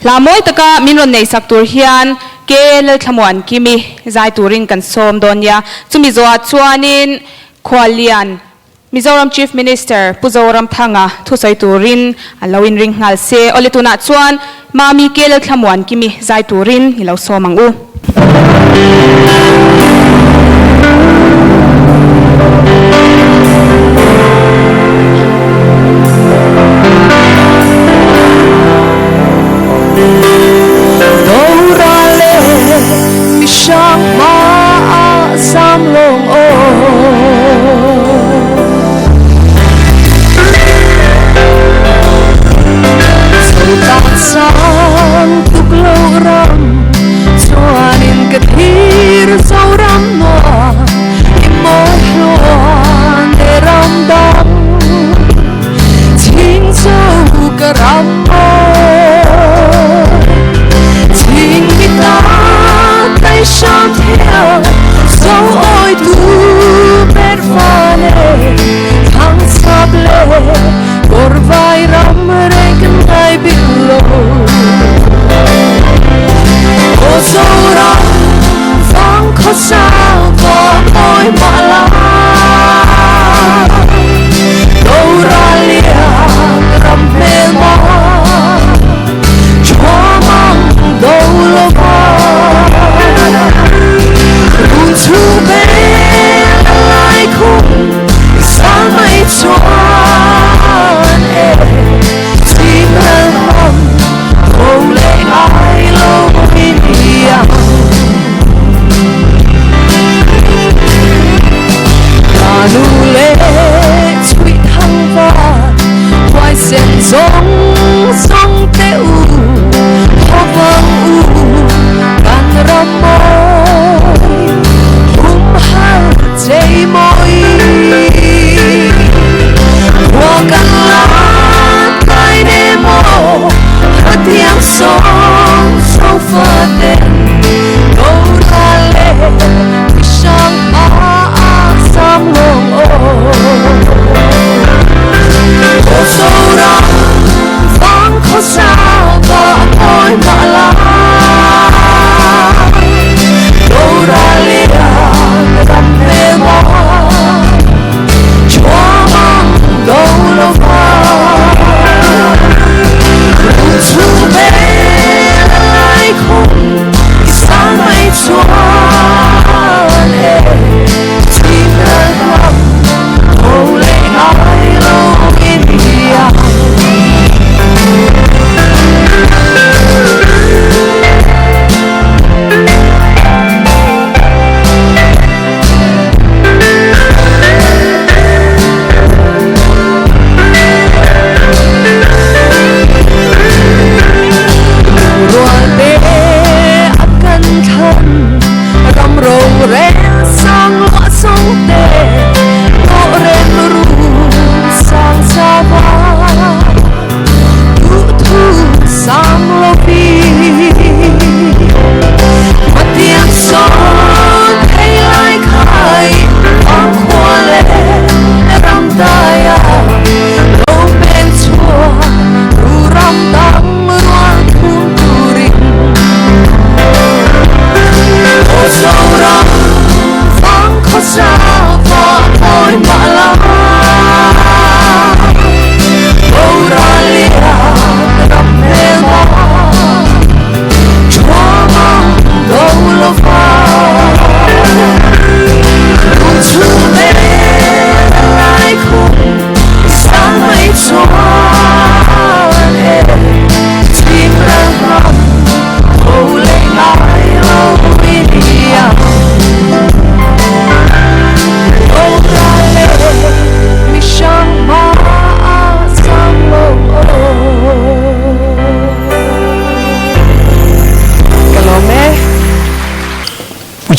la moi taka minron nei sak tur hian ke lel thamuan kimi zai turin kan som don ya chumi zo chuanin khwalian Mizoram Chief Minister Puzoram Thanga thusai turin alawin ring ngal se oletuna chuan mami ke lel thamuan kimi zai turin hilo somang u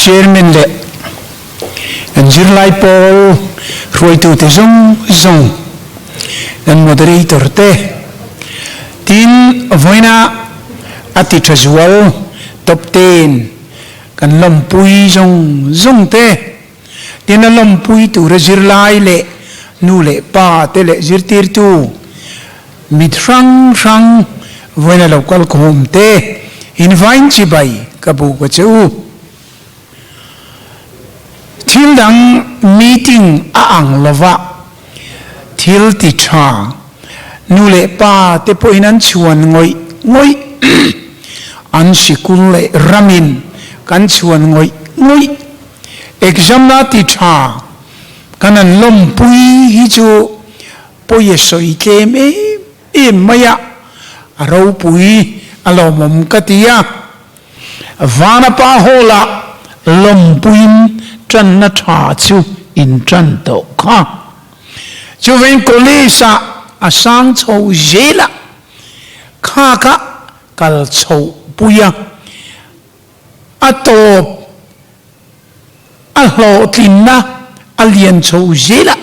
Chairman le ZIrlai Pawl roi tu te zong and moderator te tin voina ati Aizawl top 10 kan lompui zong te tin lompui tu ZIrlai le nu le pa te le zirtir tu mit rang với là local home te invite chi bay kabu ko chu thil dang meeting ang lova thil ti cha nu le pa te po inan chuan ngoi an sikul le ramin kan chuan ngoi exam na ti cha kanan lom pui hi chu po ye soi tlem maya aro pui alomom katia vana pa hola lom puin tran na tha chu in tran to kha chu ven kolesa asang chou jela kha ka kal chou puya atop alho tinna alien chou jela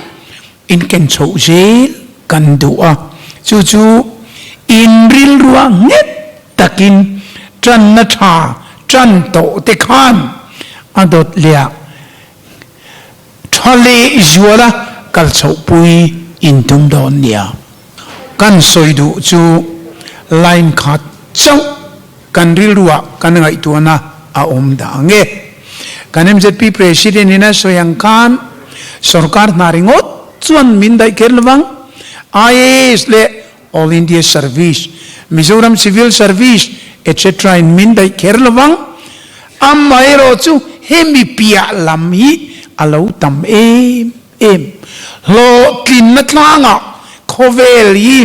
in ken chou jel kan dua chu in ril ruwa nget takin tran na tha tran to te khan adot lia thale juala kal chou pui in tum don nia kan soidu chu line khat chau kan ril ruwa kan ngai tuana a om da nge kan MZP president ina soyang khan sarkar naringot chuan min dai kerlwang IAS le All India Service Mizoram Civil Service etc in min dai kerlwang amairo chu hemi pia lam hi alo tam em lo kin na tlanga khovel hi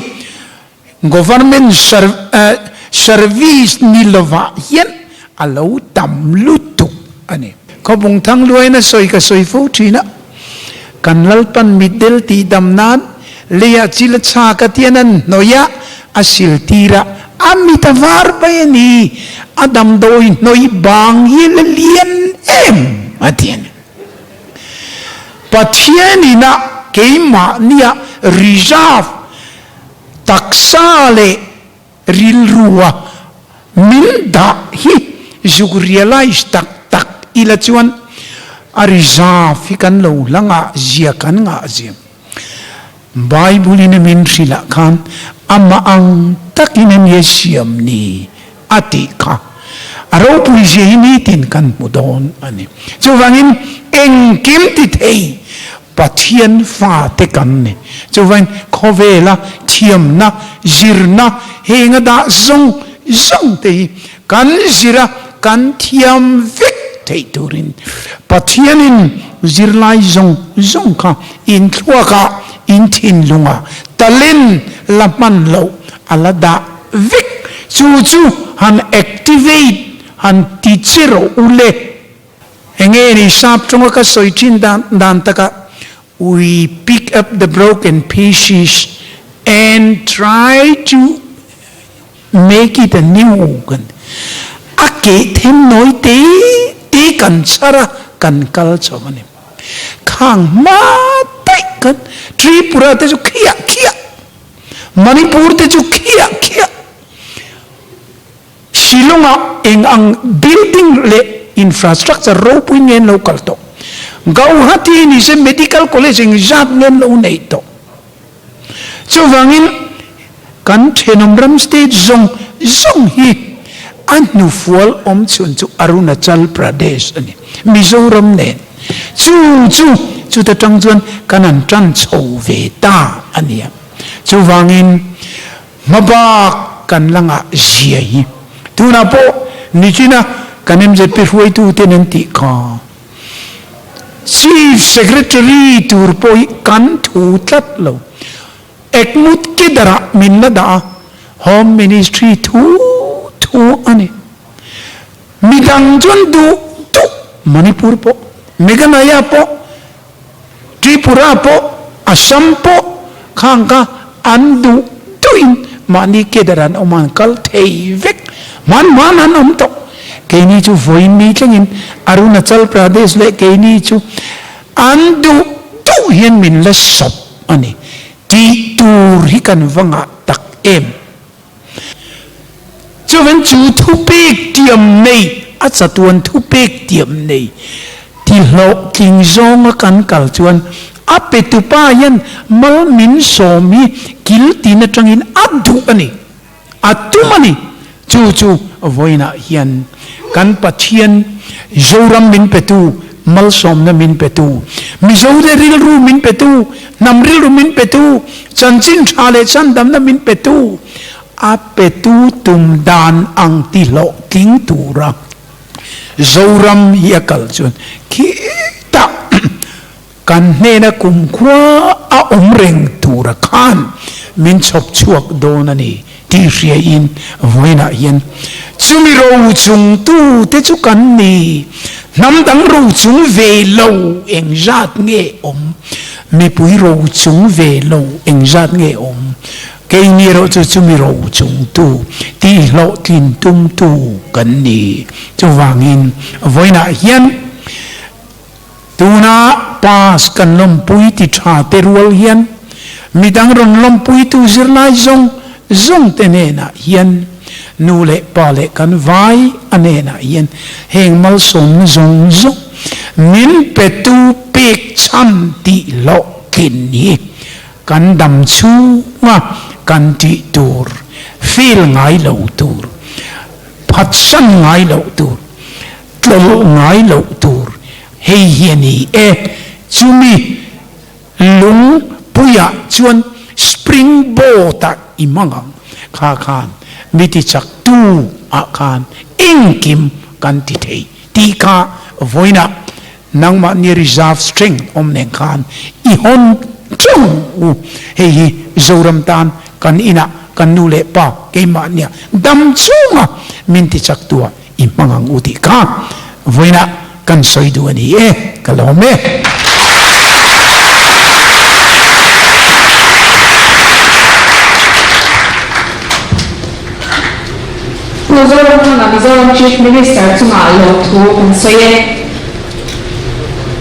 government service nilova hian alo tam lutu ani khobung thang luai na soi ka soi fu thina kan lalpan midel ti damnan leya chil cha ka tianan noya asil tira amita var bayani adam doi noi bang hi lien em atien pathianina keima nia reserve taksale rilruwa minda hi ZIrlai tak ila chuan ariza fikan lo langa zia kan nga zia Bible in min sila khan ama ang takinan yesiam ni atika aro puisi ini tin kan mudon ani chuwangin engkim ti thei pathian fa te kan ne chuwan khovela thiam na zirna henga da zong te kan zira kan thiam vek thei turin pathianin ZIrlai zong kha in thua ka in thin lunga talin laman lo alada vek chu han activate han teacher ule engeni sap chunga ka soichin dan taka we pick up the broken pieces and try to make it a new organ ake them noi te kan chara kan kal chomani khang ma tai kan Tripura te chu khia Manipur te chu khia Shillonga ang building le infrastructure ro puingen local to Gauhati ni se medical college ing jat ngen lo nei to chuwangin kan Thenomram state zong hi anu fual chun chu Arunachal Pradesh ani Mizoram ne chu ta tang chuan kanan tran chou ve ta ania chuwangin mabak kan langa zia hi tuna po nichina kan MZP huai tu tenen ti kha Chief Secretary turpoi kan thu tlat lo ekmut ke dara minna da Home Ministry thu ani midang chun du Manipur po Meghalaya po Tripura po Assam po khangka andu tuin mani kedaran oman kal thei vek man an om to keini chu voin mi tlengin Arunachal Pradesh le keini chu andu tu hian min la sop ani ti tur hi kan wanga tak em chu ven chu thu pek tiam nei a chatuan thu pek tiam nei ti lo king zong kan kal chuan apetu pa yan mal min somi kil tin atangin adu ani atumani chu voina hian kan pathian zoram min petu malsom na min petu mizo de ril ru min petu namril ru min petu chanchin thale chandam na min petu a petu tum dan ang tilo king tura zoram yakal chun ki ta kan ne na kum khwa a omreng tura khan min chop chuak don ani ti ria in voina hian chumi ro chung tu te chu kan ni nam dang ro chung ve lo eng zat nge om mi pui ro chung ve lo eng zat nge om ke ni ro chu chumi ro chung tu ti lo tin tum tu kan ni chu wangin voina hian tuna pas kan lom pui ti tha te rual hian midang ron lom pui tu ZIrlai zong tenena hian nu le pa le kan vai anena hian heng mal som zong min petu pek cham ti lo kin ni kan dam chu ma kan ti tur feel ngai lo tur phat san ngai lo tur tlol ngai lo tur hei hiani e chumi lung puya chuan springboard ta imangang khan miti chak tu a khan ingkim kan ti thei ti ka voina nangma ni reserve string om neng khan I hon chung hei zoram tan kan ina kan nu le pa ke ma nia dam chunga min ti chak tua imangang uti ka voina kan soidu ani e kalome Mizoram Chief Minister chunga lo thu kan soye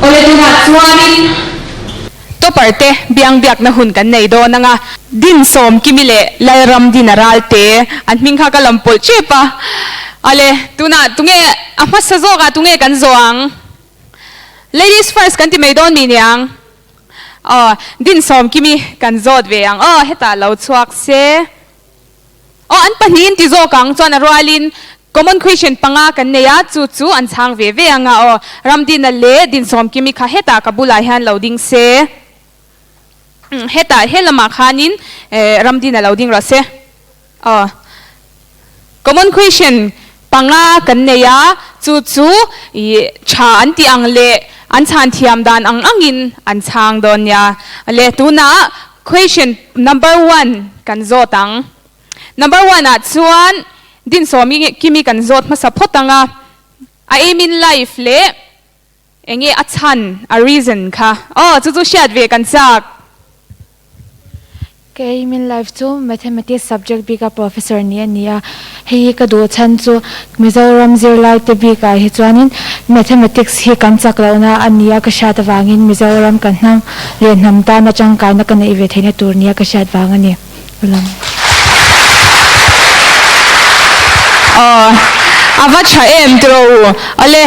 ole tuna chuanin to parte biang biak na hun kan nei do nanga din som kimile lairam dinaral te an mingkha kalampol chepa ale tuna tunge apa sazoga tunge kan zoang ladies first kan ti meidon mi niang din som kimi kan zot ve ang heta lo chuak se an panin ti zo kang chuan roalin common question panga kan neya chu an chang ve anga ramdin le din som kimi kha heta kabula han loading se heta helama khanin ramdin loading ra se common question panga kan neya chu cha an ti ang le an chan thiam dan ang angin an chang don ya le tuna question number 1 kan zo tang number 1 chuan din somi kimi kan zot ma sapotanga a aim in life le enge achan a reason kha chu shat ve kan chak ke aim in life chu mathematics subject bika professor ni ania hei ka do chan chu Mizoram ZIrlai te bika hi chuanin mathematics hi kan chak lo na ania ka shat wangin Mizoram kan nam le nam ta na chang kai na kan i ve theina tur nia ka shat wangani ulam ava cha em tro ale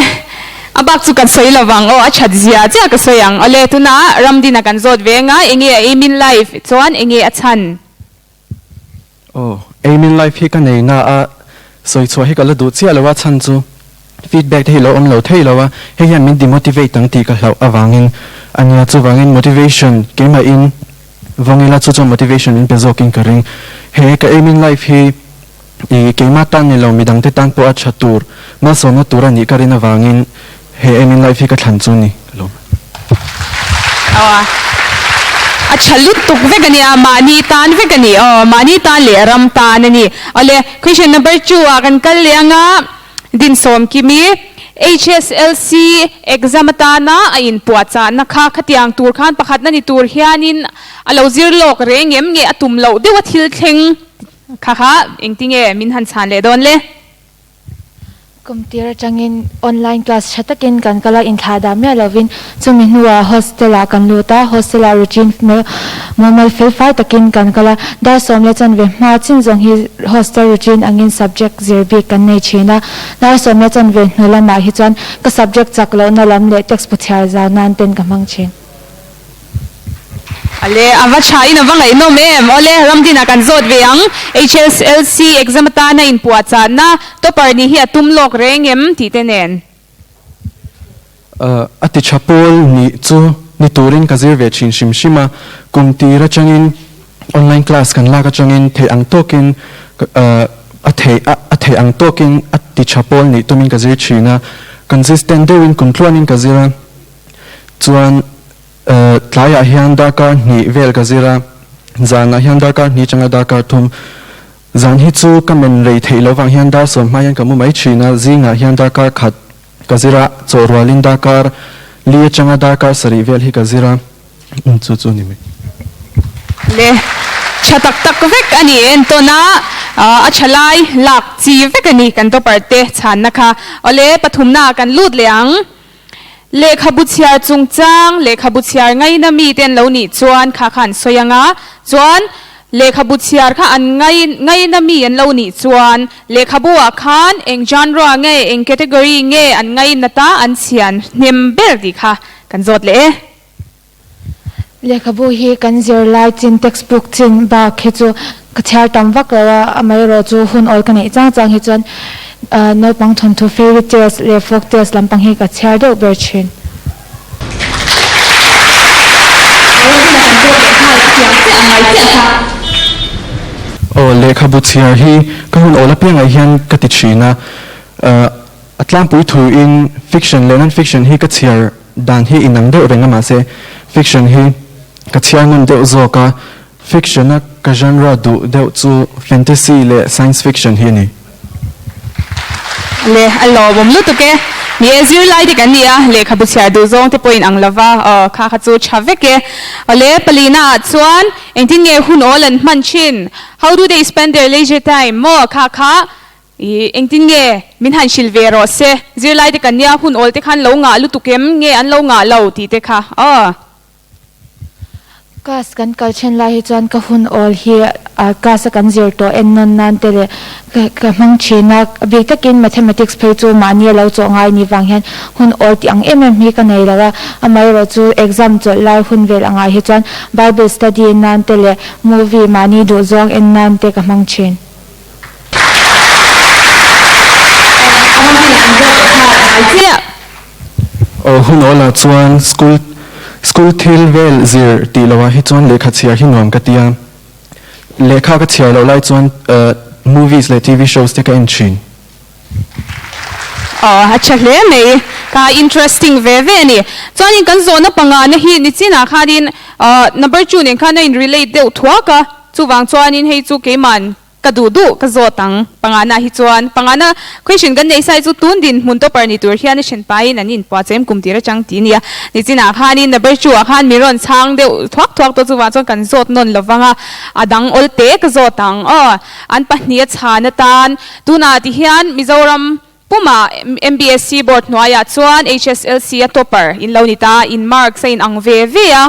abak chu kan soi lawang achat zia cha ka soyang ale tuna ramdina kan zot venga enge aim in life chuan enge achan aim in life hi kan nei na a soi chho hi kala du chia lawa chan chu feedback thei lo om lo thei lawa he hian min demotivate tang ti ka hlau awangin ania chu wangin motivation kema in vongila chu motivation in pezoking karing he ka aim in life hi keima tan ni lo midang te tan po a chatur ma so na turani karina wangin he aim in life ka thlan chu ni lo a chalut tuk vegani mani tan vegani mani tan le ram tan ani ale question number 2 akan kal leanga din som kimi Hslc exam tana ain puacha na kha khatiang tur khan pakhat na ni tur hianin alo zirlok rengem nge atum lo dewa thil thleng kha engtinge min han chan le don le computer changin online class chatakin kan kala in thada me lovin chumi nuwa hostela kan luta hostela routine me normal fill fight takin kan kala da somle chan ve ma chin jong hi hostel routine angin subject zirbi kan nei china da somle chan ve nula ma hi chan ka subject chaklo na lam le text puthar za nan ten kamang chin Ale ava chai na vangai no mem ole ramdina kan zot veang Hslc exam ta na in puacha na to parni hi atum lok rengem ti tenen ati chapol ni chu ni turin kazir ve chin shim shima kumti ra changin online class kan la ka changin the ang tokin a the ang tokin ati chapol ni tumin kazir china consistent doing kuntluanin kazira chuan tlaya hian darkar ni vel kazira zana hian darkar ni changa darkar thum zan hi chu kamen rei theilo wang hian dar som mayan kamu mai china zinga hian darkar khat kazira chorwalin darkar li changa darkar sari vel hi kazira chu chu ni me le chatak tak vek ani en to na a chalai lak chi vek ani kan to parte chan na kha ole pathum na kan lut leang lekha buchiar chungchang lekha buchiar ngai na mi ten lo ni chuan kha khan soyanga chuan lekha buchiar kha an ngai na mi an lo ni chuan lekha buwa khan eng genre nge eng category nge an ngai na ta an sian nem ber di kha kan zot le lekha bu hi kan ZIrlai chin textbook chin ba khechu kachar tam vak la amai ro chu hun ol kan ei chang chang hi chuan no pang thon to fairy tales le folk tales lampang hi kachar de ber chin lekha buchiar hi ka hun ola piang ai hian kati china atlam pui thu in fiction le non fiction hi ka chiar dan hi inang de renga ma se fiction hi ka chiar ngon de zoka fiction a ka genre du de chu fantasy le science fiction hi ni le allo bom lu tuke mi ZIrlai de kan nia lekha buchiar du zong te point ang lava kha kha chu chaveke ale palina chuan engtin nge hun olan man chin how do they spend their leisure time mo kha kha engtin nge min han silvero se ZIrlai de kan nia hun ol te khan lo nga lu tukem nge an lo nga lo ti te kha kas kan kalchen la hi chuan ka hun ol hi kas kan zir to en non nan te le ka mang china bi takin mathematics phei chu mani lo cho ngai ni wang hian hun ol ti ang em mi ka nei la amai ro chu exam cho lai hun vel angai hi chuan bible study nan te le movie mani do zong en nan te ka mang chin hun ola chuan school thil vel zir ti lawa hi chuan lekha chiar hi nuam ka tia lekha ka chiar lo lai chuan movies le tv shows te ka in chin acha hle mei ka interesting ve ve ni chuan in kan zona panga na hi ni china khadin number 2 nen kha na in relate deuh thua ka chuwang chuan in hei chu keman ka du ka zo tang pangana hi chuan pangana question kan nei sai chu tun din mun to parni tur hian shen pai nan in pa chem kum tira chang ti nia ni china khanin number 2 khan miron chang de thwak to chuwa chuan kan zot non lawanga adang olte ka zo tang an pahnia chhana tan tuna ti hian Mizoram Puma MBSC board noya chuan Hslc a topper in launita in mark sa in ang vea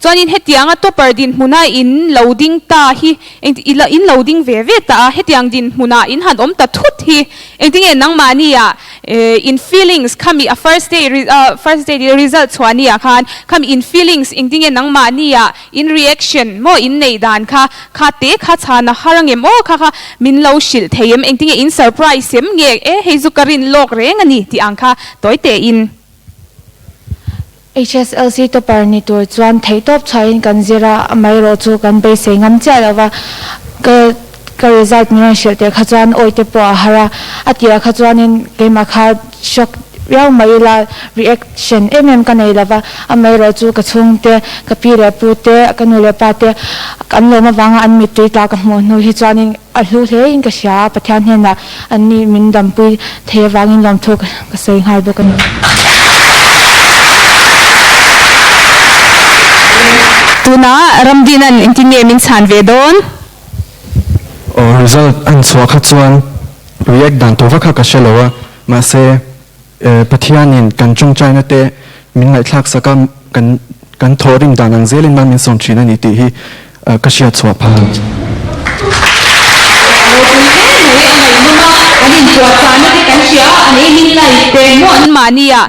chuan in hetiang a topper din huna in loading ta hi in loading ve ta hetiang din huna in han om ta thut hi engting nang mania in feelings kami a first day result chuania khan kami in feelings engting nang mania in reaction mo in nei dan kha te kha chana harangem kha min lo shil theim engting in surprise sem nge heizu rin lok reng ani ti angkha toite in Hslc to parni tur chuan thei top chain kan zira amai ro chu kan be se ngam cha lawa ka result ni shil te kha chuan oite po hara atia kha chuan in ke ma kha shock yaw mai la reaction kan nei lawa amai ro chu ka chung te ka pi re pu te ka nu le pa te kan lo ma wanga an mi tui ta ka mo nu hi chuan in a hlu hle in ka sha pathian hena ani min dam pui the wangin lom thuk ka sei ngai bo kan tuna ramdinan intinge min chan ve don result an chwa kha chuan react dan to vakha ka shelawa ma se pathianin kan chung china te min ngai thlak sakam kan thorim dan ang zelin ma min som china ni ti hi ka shia chwa pha mania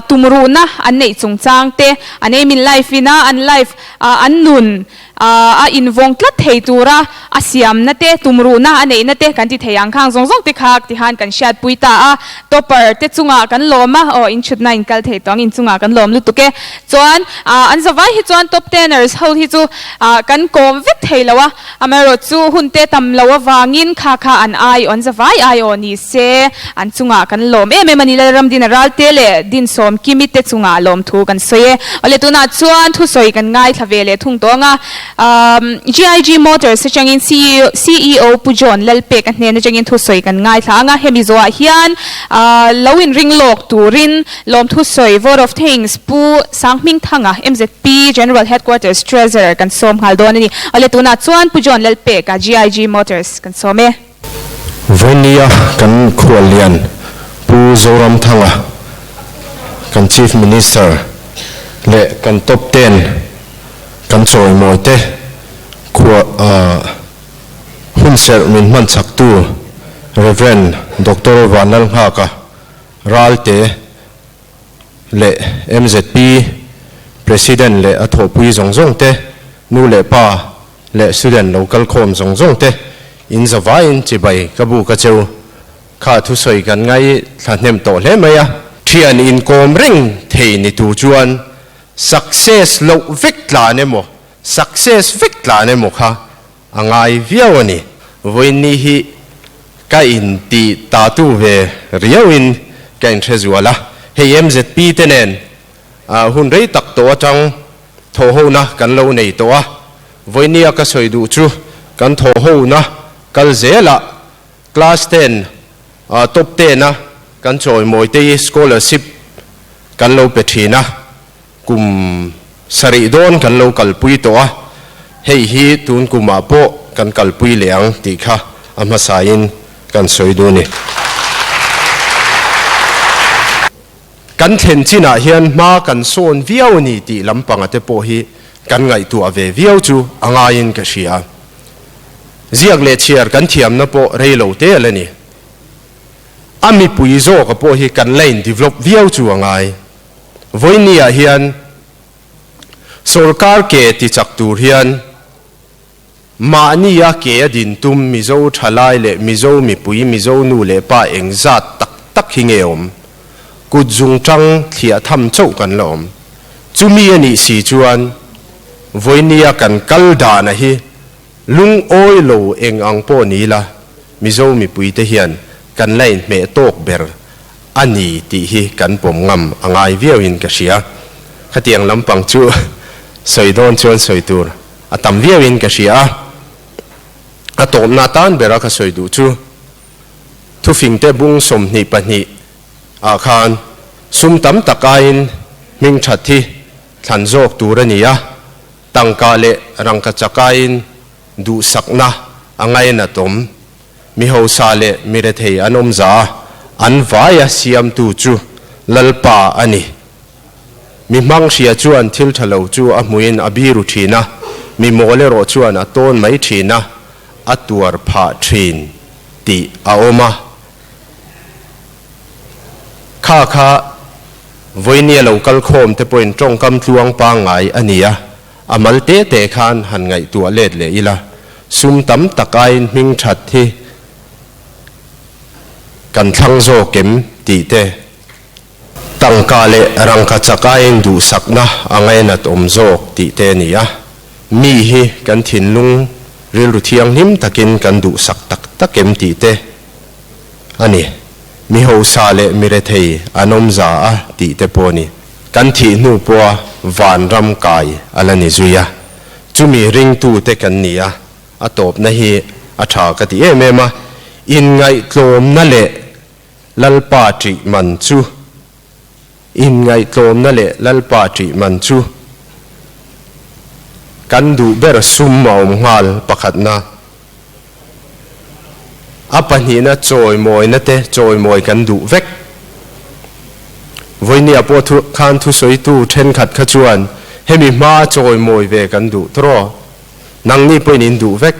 tumru na an nei chung chang te an ei min life ina an life an nun a invong tlat thei tura a siam na te tumru na an ei na te kan ti theyang khang zong zong te khak ti han kan shat puita a topper te chunga kan loma o in chut na in kal thei tong in chunga kan lom lu tuke chuan an zawai hi chuan top 10ers ho hi chu kan kom vek thei lawa amero chu hunte tam lawa wangin kha kha an ai on zawai ai on ni se an chunga kan lom em em ani ram din ral te le din som kimi te chunga lom thu kan soye ole tuna chuan thu soi kan ngai thavele thung tonga GIG Motors changin CEO Pujon lalpe kan ne changin thu soi kan ngai thanga hemizo hian lowin ring lok turin lom thu soi vote of things pu sangming thanga MZP General Headquarters Treasurer kan som haldon ni ole tuna chuan Pujon lalpe ka GIG Motors kan some Venia kan khualian pu zoram thanga kan Chief Minister le kan top 10 kan choi moite khua hun ser min man chak tu Reverend Dr. Vanal Haka ralte le MZP President le athopui zongjong te nu le pa le student local khom zongjong te in zawain chibai kabu kacheu kha thu soi kan ngai thahnem to hle maya thian in kom ring thei ni tu chuan success lo victla ne mo success victla ne mo kha angai viawani voini hi ka in ti ta tu ve riawin ka in threzuala he MZP tenen hun rei tak to chang tho ho na kan lo nei to a voini ka soi du chu kan tho ho na kal zela class 10 top 10 na kan choi moi te scholarship kan lo petrina kum sari don kan lo kalpui to a hei hi tun kuma po kan kalpui leang ti kha ama sain kan soi du ni kan thlen china hian ma kan son viau ni ti lampang ate po hi kan ngai tu ave viau chu anga in ka sia ziak le chiar kan thiam na po reilo te alani ami puizo ka po hi kan lain develop viau chu angai voinia hian sarkar ke ti chak tur hian mania ke adin tum mizo thalai le mizo mi pui mizo nu le pa engzat tak tak hingeom kuzung chang thia tham chau kan lom chumi ani si chuan voinia kan kalda na hi lung oi lo eng ang po nila mizo mi pui te hian kan lain me tok ber ani ti hi kan pom ngam angai viau in ka sia khatiang lampang chu soidon chuan soitur atam viau in ka sia atom na tan bera ka soidu chu thu fing te bung som ni pani a khan sum tam takain ming thathi than jok turania tangka le rangka chakain du sakna angai na tom mi ho sa le mi re thei anom za an vaya siam tu chu lalpa ani mi mang sia chu an thil thalo chu a muin abiru thina mi mole ro chu an aton mai thina atuar pha thin ti aoma kha kha voinia local khom te point tong kam tluang pa ngai ania amal te te khan han ngai tu let le ila sum tam takain ming that thi kan thang zo kem ti te tangka le rangka chakain du sakna angai na tom zo ti te nia mi hi kan thin lung ril ru thiang him takin kan du sak tak takem ti te ani mi ho sa le mi re thei anom za a ti te poni kan thi nu po van ram kai alani zuya chumi ring tu te kan nia atop na hi atha ka ti emema in ngai tlom na le lalpa tri man chu in ngai tlom na le lalpa tri man chu kan du ber sum maum ngal pakhat na apani na choi moi na te choi moi kan du vek voinia po thu khan thu soi tu then khat kha chuan hemi ma choi moi ve kan du tro nang ni poin in du vek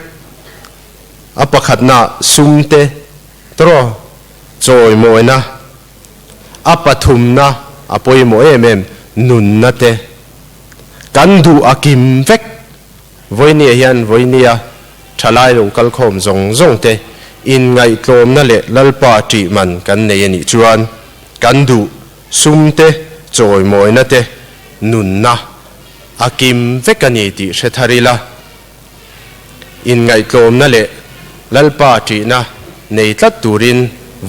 apakhat na sum te tro choi moi na apathum na apoi mo em nun na te kan du akim vek voinia hian voinia thalai lung kal khom zong te in ngai tlom na le lalpa ti man kan nei ani chuan kan du sum te choi moi na te nun na akim vek ani ti setharila in ngai tlom na le lalpa ti na nei tlat turin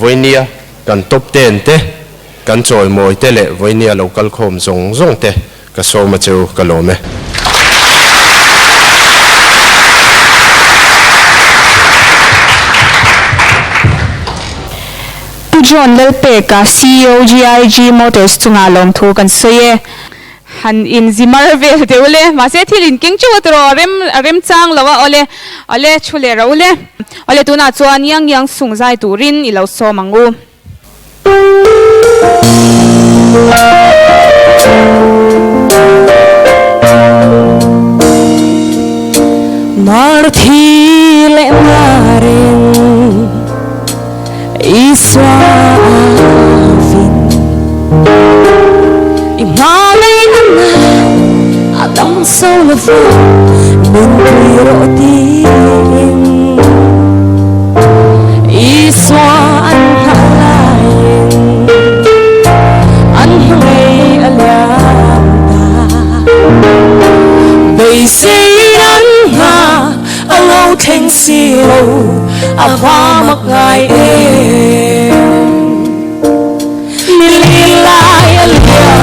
voinia kan top ten te kan choi moi te le voinia local khom zong te ka so ma cheu ka lome John Lalpe ka CEO GIG Motors chunga lom thu kan soye han in zimarvel te ule ma se thilin king chu tro rem chang lawa ole chule ra ole tuna chuan yang sungzai turin ilo so mangu Marthile marin iswafin imalay na atang solafo nuntuirotin iswaan halayin anhangay alamda baysayan nga alaw keng siyo apamak ngay nililay aliyah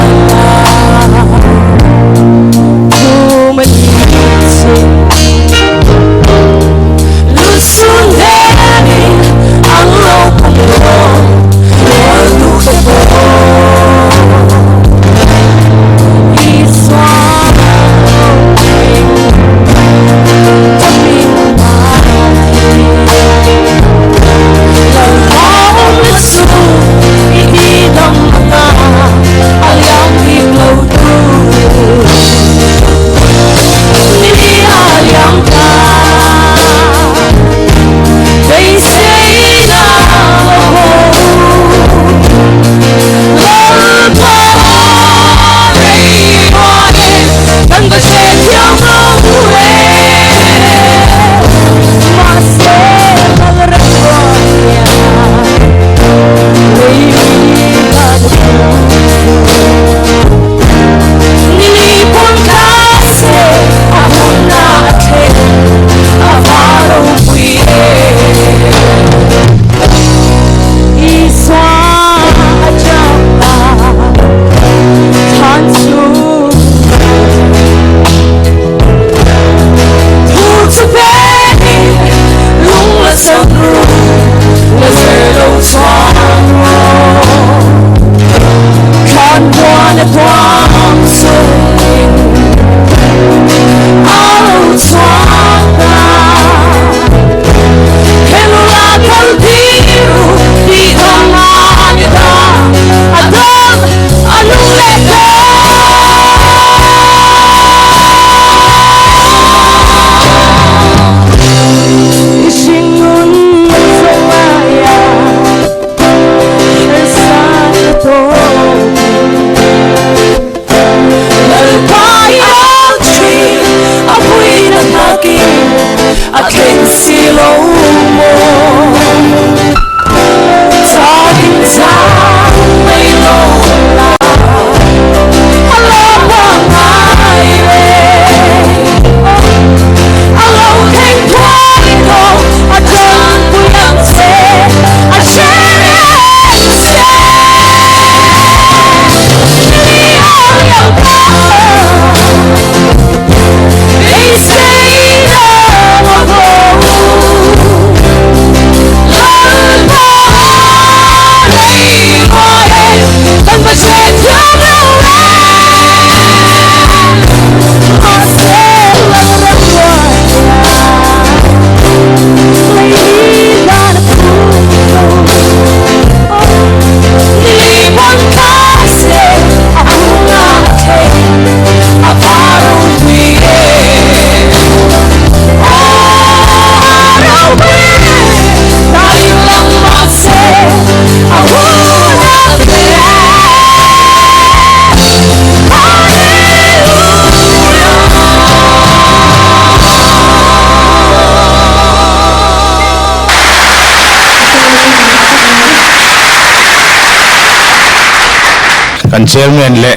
kan chairman le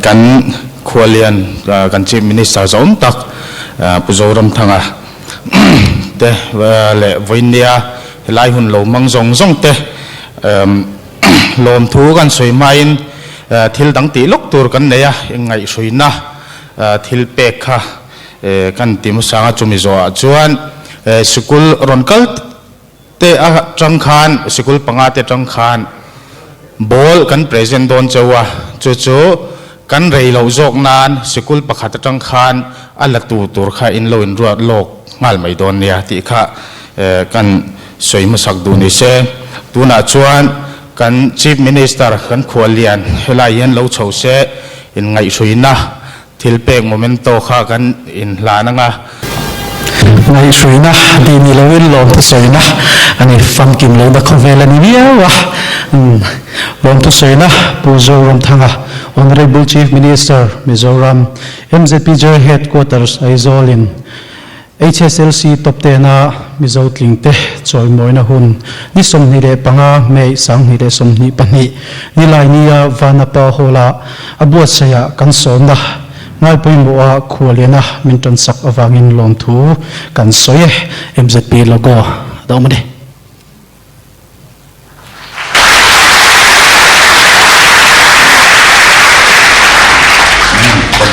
kan khwalian kan chief minister zom tak puzoram thanga te le voinia lai hun lo mang zong zong te lom thu kan soi main thil dang ti lok tur kan neya ngai suina thil pek kha kan tim sanga chumi zo chuan school ronkal te a tang khan school panga te tang khan bol kan present don chawa chu chu kan rei lo jok nan school pakhat tang khan ala tu tur kha in lo in ruat lok ngal mai don nia ti kha kan soi masak du ni se tuna chuan kan chief minister kan khwalian helai yan lo chho se in ngai suina thil pek momento kha kan in hlananga ngai suina di nilo in lom to soina ani fam kim lo da khovela ni bia wa lom to soina puzoram thanga honorable chief minister Mizoram MZP Gen headquarters Aizawl in Hslc top 10 na Mizo Tlingte Chawimawina hun ni som ni le panga mei sang ni le som ni pani ni lai ni ya vana Pawl abuat saya kan som na ngai poi mo a khwalena minton sak awangin lom thu kan soye MZP logo daumani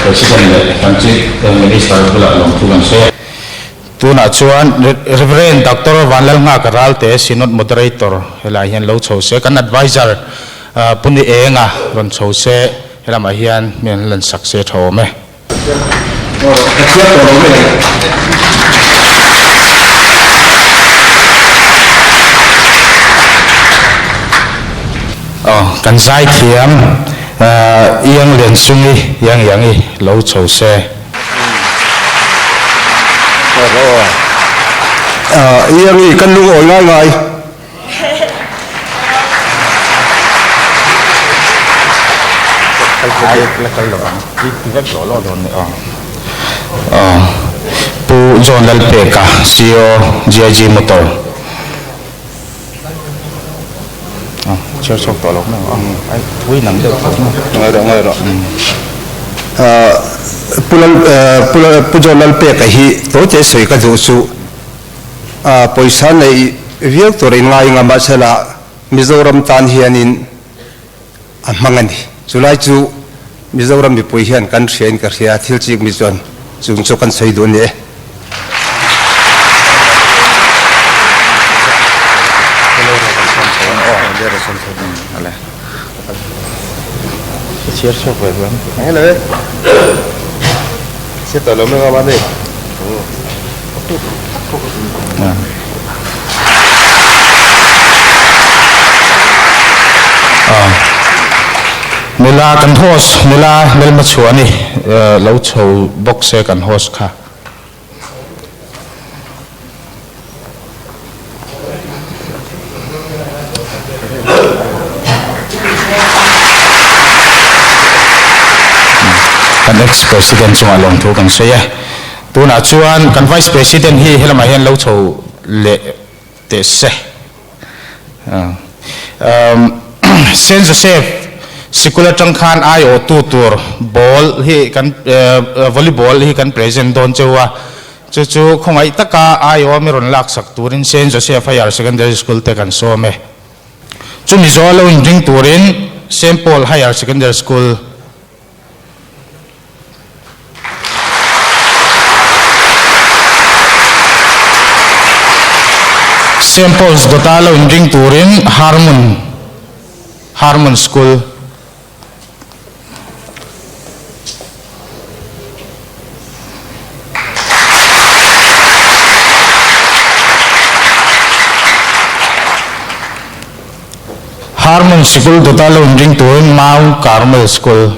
president le kan chief minister bula lom thu kan soye tuna chuan reverend dr vanlal nga karal te synod moderator helai hian lo chho se kan advisor puni enga ron chho se helama hian men lan sak se thome kan zai thiam yang len sungi yang i lo chho se yang i kan lu oi ngai ngai pu zonal peka CEO GIG motor chưa chọc tỏ lộc nào ai thui nắng được ngay rồi puzonal peka hi to che soi ka ju su poisa nei viak to rin ngai nga ma sala Mizoram tan hianin amangani chulai chu Mizoram mi poi hian kan threin ka ria thil chik mi chon chung chu kan sei do ne chia sẻ với bạn hay là chia sẻ lắm các bạn đi nila kan host nila nel ma chuani lo chho box se kan host kha kan ex president chunga long thu kan se ya tuna chuan kan vice president hi helama hian lo chho le te se Saint Joseph Sikula Tangkhan ayo tutur ball hi kan volleyball hi kan present don chewa chu khongai taka ayo meron lak sak turin Saint Joseph Higher Secondary School te kan so me chumi zo lo ring turin St Pawl Higher Secondary School St Paul's dotalo ring turin Harmon School Harmon School dotalo ring turin Mount Carmel School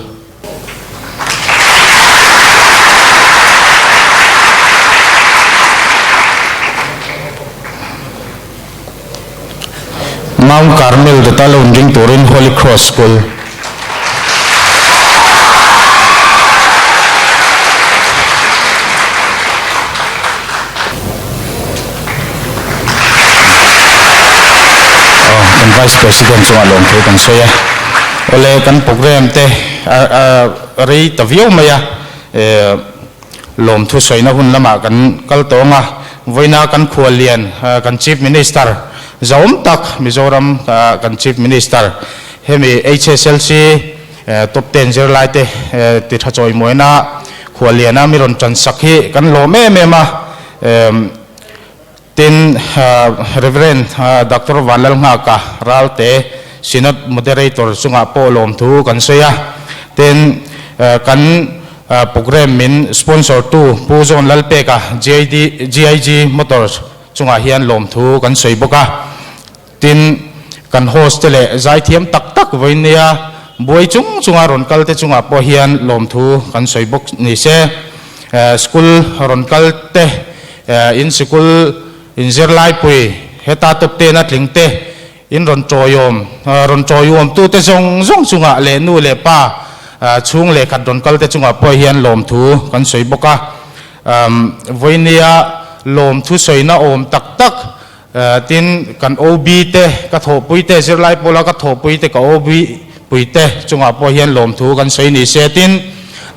Mount Carmel dotalo ring turin Holy Cross School Vice President chunga lom thu kan soya ole kan program te rei tavio maya lom thu soina hun lama kan kal tonga voina kan khualian kan chief minister zaum tak Mizoram kan chief minister hemi Hslc top 10 ZIrlai te ti thachoi moina khualiana miron chan sakhi kan lo me ma tin Reverend Dr. Walal nga ka ralte Synod moderator sunga Pawl thu kan soya tin kan program min sponsor tu puzon lalpe ka GIG Motors chunga hian lom thu kan soi boka tin kan host le zai thiam tak tak voinia boi chunga ron kal te chunga po hian lom thu kan soi bok ni se school ron kal te in school in ZIrlai pui heta top te na Tlingte in ron choyom tu te zong chunga le nu le pa chung le khat ron kal te chunga po hian lom thu kan soi boka voinia lom thu soina om tak tak tin kan OB te ka tho pui te ZIrlai pola ka tho pui te ka OB pui te chunga po hian lom thu kan soi ni se tin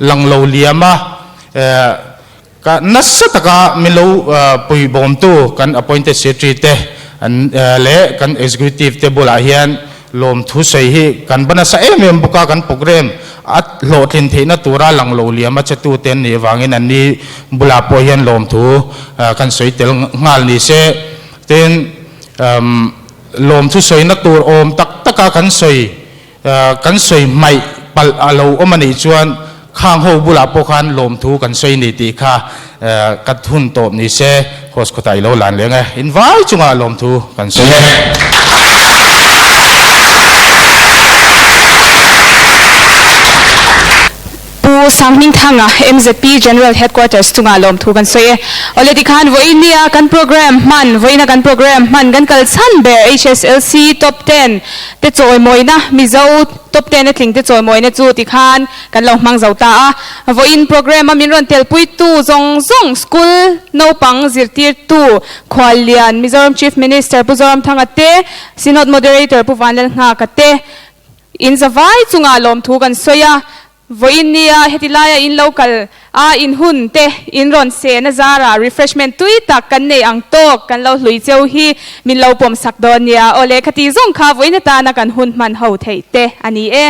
langlo liama ka nasataka milo pui bom tu kan appointed secretary te le kan executive te bola hian lom thu sei hi kan bana sa em buka kan program at lo thin theina tura langlo liama chatu ten ni wangin an ni bula po hian lom thu kan soi tel ngal ni se ten lom thu soi na tur om tak taka kan soi mai pal alo omani chuan khang ho bula po khan lom thu kan soi ni ti kha kat hun top ni se hos khotai lo lan lenga invite chunga lom thu kan soi Sangning thanga MZP General Headquarters tunga lom thu kan soye already khan voinia kan program man voina kan program man kan kalsan be Hslc top 10 te choi moina Mizo top 10 ne Tlingte choi moina chu ti khan kan lo mang zauta a voin program amin ron tel pui tu zong school no pang zirtir tu khwalian Mizoram Chief Minister Puzoram thanga te Synod moderator puwanlal nga ka te in zawai chunga lom thu kan soya voinia hetilaya in local in hun te in ron se na zara refreshment tui tak kan nei ang tok kan lo hlui cheu hi min lo pom sak don ya ole khati zong kha voina ta na kan hun man ho thei te ani e